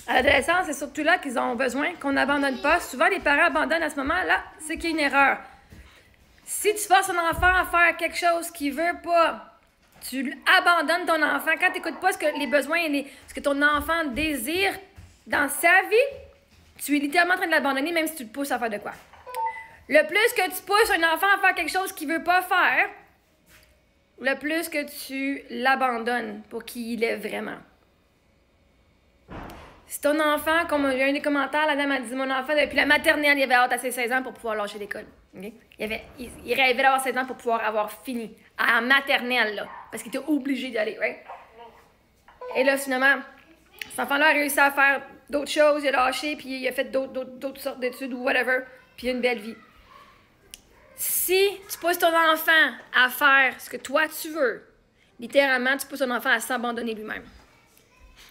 À l'adolescence, c'est surtout là qu'ils ont besoin qu'on n'abandonne pas. Souvent, les parents abandonnent à ce moment-là, c'est qu'il y a une erreur. Si tu forces un enfant à faire quelque chose qu'il veut pas, tu abandonnes ton enfant. Quand tu n'écoutes pas les besoins et ce que ton enfant désire dans sa vie, tu es littéralement en train de l'abandonner, même si tu le pousses à faire de quoi. Le plus que tu pousses un enfant à faire quelque chose qu'il ne veut pas faire, le plus que tu l'abandonnes pour qui il est vraiment. Si ton enfant, comme il y a un des commentaires, la dame a dit, mon enfant, depuis la maternelle, il avait hâte à ses 16 ans pour pouvoir lâcher l'école. Okay? Il rêvait d'avoir 16 ans pour pouvoir avoir fini. En maternelle, là, parce qu'il était obligé d'y aller, right? Et là, finalement, cet enfant-là a réussi à faire d'autres choses, il a lâché, puis il a fait d'autres sortes d'études ou whatever, puis il a une belle vie. Si tu pousses ton enfant à faire ce que toi tu veux, littéralement, tu pousses ton enfant à s'abandonner lui-même.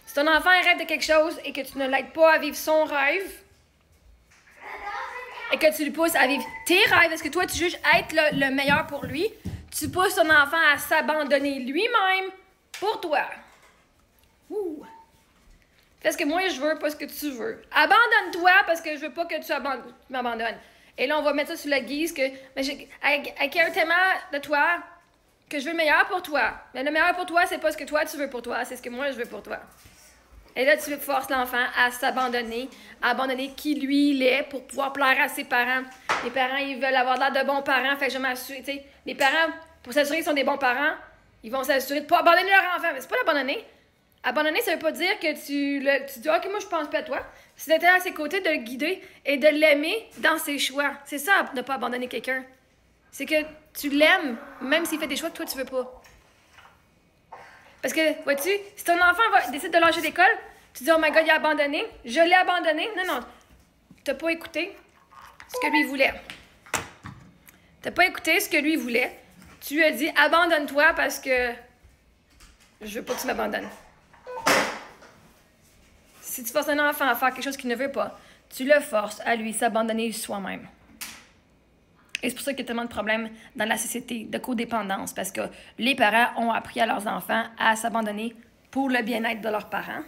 Si ton enfant rêve de quelque chose et que tu ne l'aides pas à vivre son rêve, et que tu lui pousses à vivre tes rêves, est-ce que toi tu juges être le meilleur pour lui, tu pousses ton enfant à s'abandonner lui-même pour toi. Ouh. Fais ce que moi je veux, pas ce que tu veux. Abandonne-toi parce que je veux pas que tu m'abandonnes. Et là, on va mettre ça sous la guise que I care tellement de toi que je veux le meilleur pour toi. Mais le meilleur pour toi, c'est pas ce que toi tu veux pour toi, c'est ce que moi je veux pour toi. Et là, tu forces l'enfant à s'abandonner, à abandonner qui lui il est pour pouvoir plaire à ses parents. Les parents, ils veulent avoir l'air de bons parents, fait que je m'assure, tu sais, les parents, pour s'assurer qu'ils sont des bons parents, ils vont s'assurer de ne pas abandonner leur enfant. Mais c'est pas l'abandonner. Abandonner, ça veut pas dire que tu dis, OK, moi, je pense pas à toi. C'est d'être à ses côtés, de le guider et de l'aimer dans ses choix. C'est ça, ne pas abandonner quelqu'un. C'est que tu l'aimes, même s'il fait des choix que toi, tu veux pas. Parce que, vois-tu, si ton enfant décide de lâcher l'école, tu dis, oh my God, il a abandonné. Je l'ai abandonné. Non, t'as pas écouté ce que lui voulait. T'as pas écouté ce que lui voulait. Tu lui as dit, abandonne-toi parce que je veux pas que tu m'abandonnes. Si tu forces un enfant à faire quelque chose qu'il ne veut pas, tu le forces à lui s'abandonner soi-même. Et c'est pour ça qu'il y a tellement de problèmes dans la société de codépendance, parce que les parents ont appris à leurs enfants à s'abandonner pour le bien-être de leurs parents,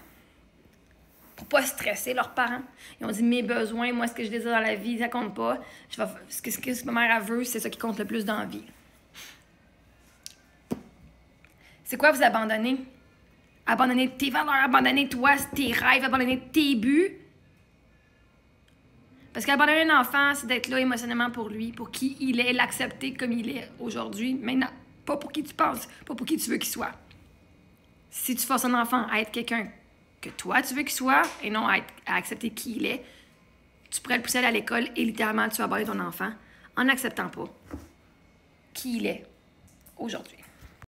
pour ne pas stresser leurs parents. Ils ont dit, mes besoins, moi, ce que je désire dans la vie, ça compte pas. Ce que ma mère veut, c'est ça qui compte le plus dans la vie. C'est quoi vous abandonner? Abandonner tes valeurs, abandonner toi, tes rêves, abandonner tes buts. Parce qu'abandonner un enfant, c'est d'être là émotionnellement pour lui, pour qui il est, l'accepter comme il est aujourd'hui, maintenant, pas pour qui tu penses, pas pour qui tu veux qu'il soit. Si tu forces un enfant à être quelqu'un que toi tu veux qu'il soit, et non à accepter qui il est, tu pourrais le pousser à aller à l'école et littéralement tu vas abandonner ton enfant en n'acceptant pas qui il est aujourd'hui.